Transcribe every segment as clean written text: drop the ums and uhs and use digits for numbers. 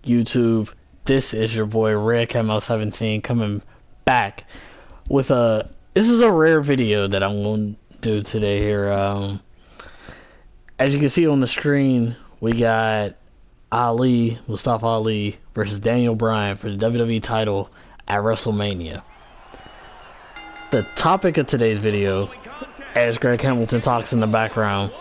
YouTube? This is your boy Red Camo 17 coming back with a. This is a rare video that I'm going to do today here. As you can see on the screen, we got Mustafa Ali versus Daniel Bryan for the WWE title at WrestleMania. The topic of today's video, as Greg Hamilton talks in the background,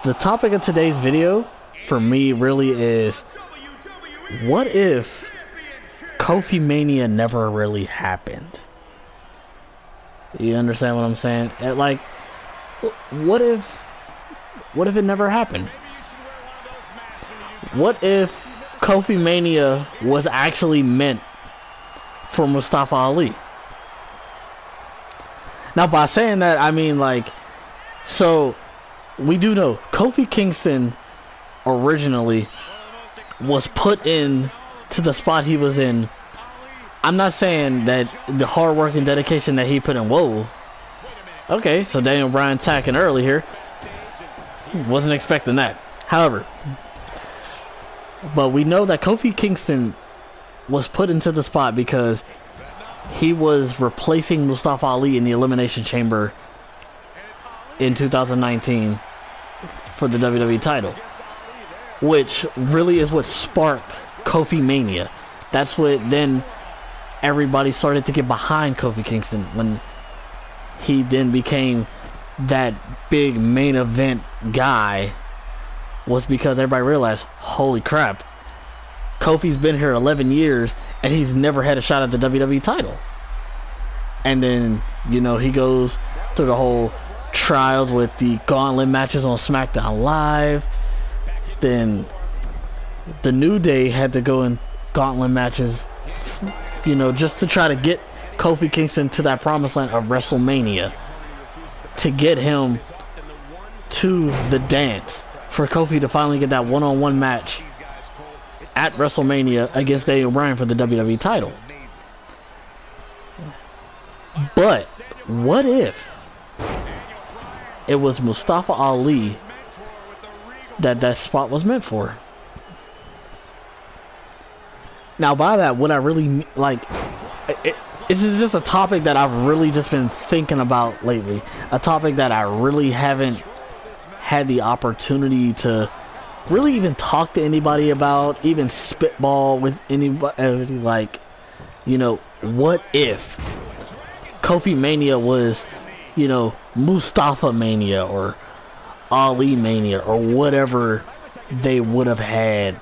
the topic of today's video for me really is, what if KofiMania never really happened? You understand what I'm saying? Like, what if it never happened? What if KofiMania was actually meant for Mustafa Ali? Now, by saying that, I mean, like, so we do know Kofi Kingston originally was put in to the spot he was in. I'm not saying that the hard work and dedication that he put in. Whoa. Okay, so Daniel Bryan attacking early here. Wasn't expecting that. However, but we know that Kofi Kingston was put into the spot because he was replacing Mustafa Ali in the Elimination Chamber in 2019 for the WWE title, which really is what sparked KofiMania. That's what then everybody started to get behind Kofi Kingston when he then became that big main event guy, was because everybody realized, holy crap, Kofi's been here 11 years and he's never had a shot at the WWE title. And then, you know, he goes through the whole trials with the gauntlet matches on SmackDown Live. Then the New Day had to go in gauntlet matches, you know, just to try to get Kofi Kingston to that promised land of WrestleMania, to get him to the dance, for Kofi to finally get that one-on-one match at WrestleMania against Daniel Bryan for the WWE title. But what if it was Mustafa Ali that spot was meant for? Now, by that, what I really like, this is just a topic that I've really just been thinking about lately. A topic that I really haven't had the opportunity to really even talk to anybody about, even spitball with anybody. Like, you know, what if KofiMania was, you know, MustafaMania or Ali Mania or whatever they would have had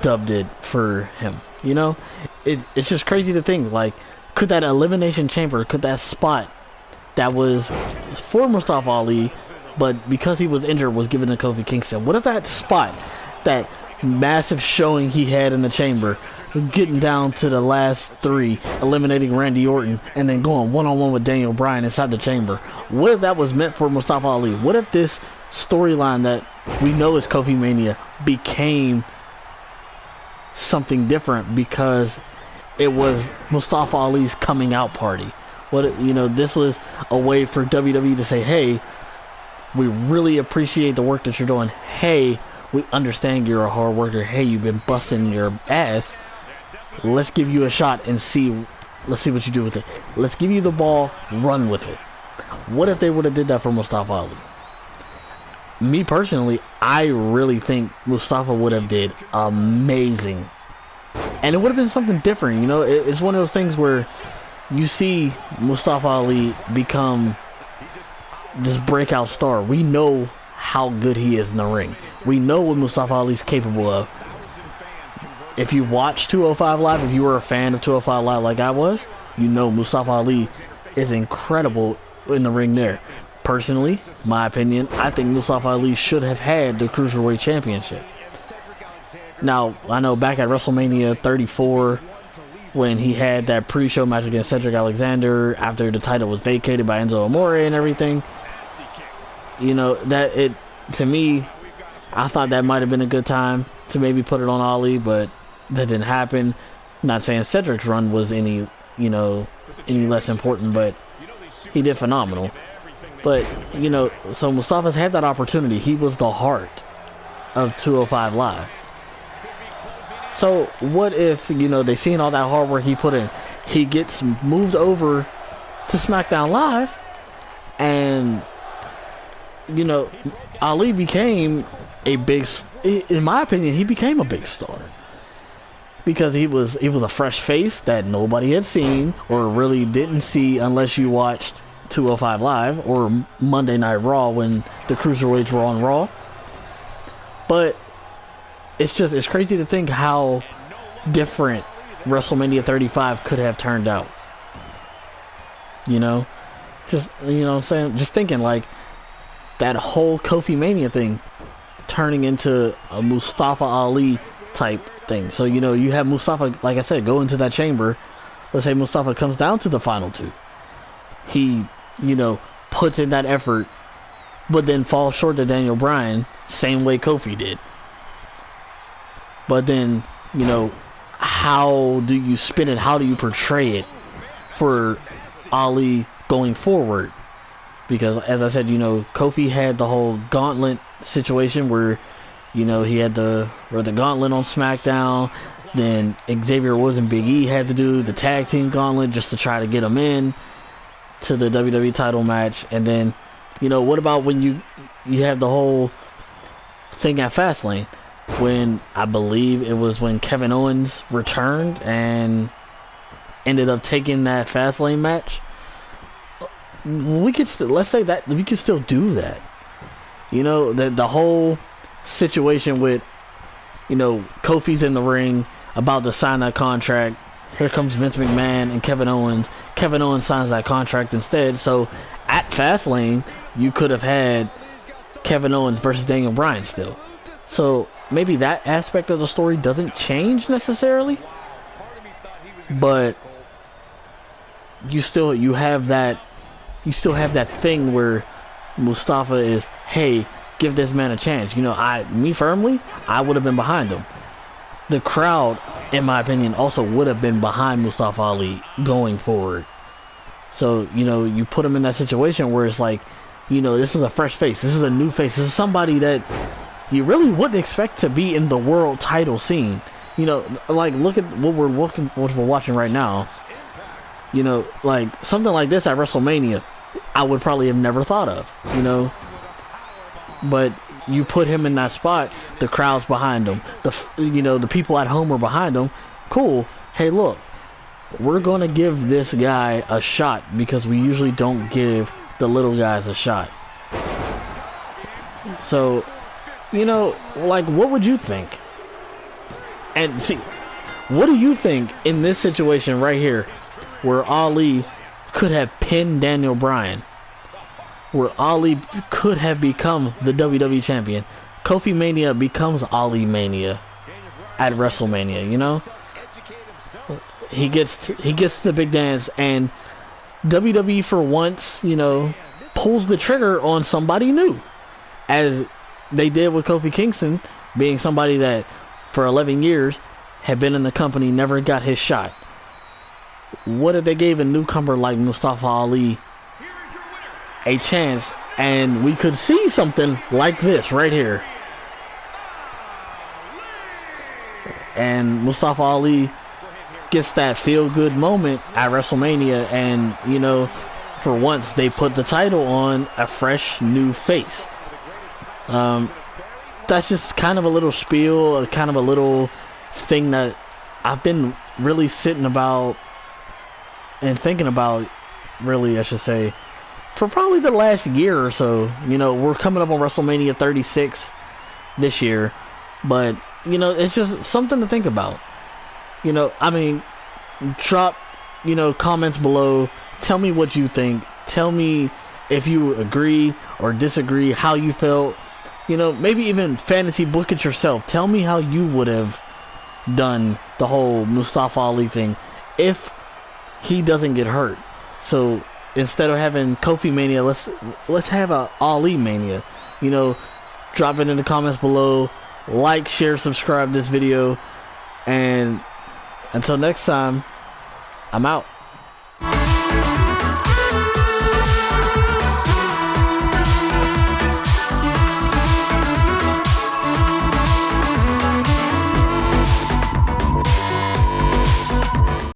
dubbed it for him? You know, it's just crazy to think, like, could that Elimination Chamber, could that spot that was for Mustafa Ali, but because he was injured, was given to Kofi Kingston? What if that spot, that massive showing he had in the chamber, getting down to the last three, eliminating Randy Orton, and then going one-on-one with Daniel Bryan inside the chamber, what if that was meant for Mustafa Ali? What if this storyline that we know is KofiMania became something different because it was Mustafa Ali's coming out party? What, you know, this was a way for WWE to say, hey, we really appreciate the work that you're doing. Hey, we understand you're a hard worker. Hey, you've been busting your ass. Let's give you a shot and let's see what you do with it. Let's give you the ball, run with it. What if they would have did that for Mustafa Ali? Me personally, I really think Mustafa would have did amazing. And it would have been something different, you know? It's one of those things where you see Mustafa Ali become this breakout star. We know how good he is in the ring. We know what Mustafa Ali's capable of. If you watch 205 Live, if you were a fan of 205 Live like I was, you know Mustafa Ali is incredible in the ring there. Personally, my opinion, I think Mustafa Ali should have had the Cruiserweight Championship. Now, I know back at WrestleMania 34, when he had that pre-show match against Cedric Alexander after the title was vacated by Enzo Amore and everything, you know, that it, to me, I thought that might have been a good time to maybe put it on Ali, but that didn't happen. Not saying Cedric's run was any, you know, any less important, but he did phenomenal. But, you know, so Mustafa's had that opportunity. He was the heart of 205 Live. So what if, you know, they seen all that hard work he put in, he gets moved over to SmackDown Live, and, you know, Ali became a big, in my opinion, he became a big star. Because he was a fresh face that nobody had seen or really didn't see unless you watched 205 Live or Monday Night Raw when the Cruiserweights were on Raw. But it's crazy to think how different WrestleMania 35 could have turned out. You know? Just, you know what I'm saying? Just thinking, like, that whole KofiMania thing turning into a Mustafa Ali type thing. So, you know, you have Mustafa, like I said, go into that chamber. Let's say Mustafa comes down to the final two. He, you know, puts in that effort, but then falls short to Daniel Bryan, same way Kofi did. But then, you know, how do you spin it? How do you portray it for Ali going forward? Because, as I said, you know, Kofi had the whole gauntlet situation where, you know, he had the gauntlet on SmackDown. Then Xavier Woods and Big E had to do the tag team gauntlet just to try to get him in to the WWE title match. And then, you know, what about when you have the whole thing at Fastlane, when I believe it was when Kevin Owens returned and ended up taking that Fastlane match? We could let's say that we could still do that. You know, the whole situation with, you know, Kofi's in the ring about to sign that contract. Here comes Vince McMahon and Kevin Owens. Kevin Owens signs that contract instead. So at Fastlane, you could have had Kevin Owens versus Daniel Bryan still. So maybe that aspect of the story doesn't change necessarily, but you still have that thing where Mustafa is, hey, give this man a chance. You know, I would have been behind him. The crowd, in my opinion, also would have been behind Mustafa Ali going forward. So, you know, you put him in that situation where it's like, you know, this is a fresh face. This is a new face. This is somebody that you really wouldn't expect to be in the world title scene. You know, like, look at what we're watching right now. You know, like, something like this at WrestleMania, I would probably have never thought of, you know. But you put him in that spot, the crowd's behind him. The people at home are behind him. Cool. Hey, look, we're going to give this guy a shot because we usually don't give the little guys a shot. So, you know, like, what would you think? And see, what do you think in this situation right here where Ali could have pinned Daniel Bryan? Where Ali could have become the WWE champion. KofiMania becomes Ali Mania at WrestleMania, you know? He gets the big dance, and WWE for once, you know, pulls the trigger on somebody new. As they did with Kofi Kingston, being somebody that for 11 years had been in the company, never got his shot. What if they gave a newcomer like Mustafa Ali a chance, and we could see something like this right here? And Mustafa Ali gets that feel-good moment at WrestleMania, and, you know, for once they put the title on a fresh new face. That's just kind of a little spiel, kind of a little thing that I've been really sitting about and thinking about, really, I should say, for probably the last year or so. You know, we're coming up on WrestleMania 36 this year, but, you know, it's just something to think about. You know, I mean, drop, you know, comments below. Tell me what you think. Tell me if you agree or disagree, how you felt. You know, maybe even fantasy book it yourself. Tell me how you would have done the whole Mustafa Ali thing if he doesn't get hurt. So instead of having KofiMania, let's have a Ali Mania. You know, drop it in the comments below. Like, share, subscribe this video, and until next time, I'm out.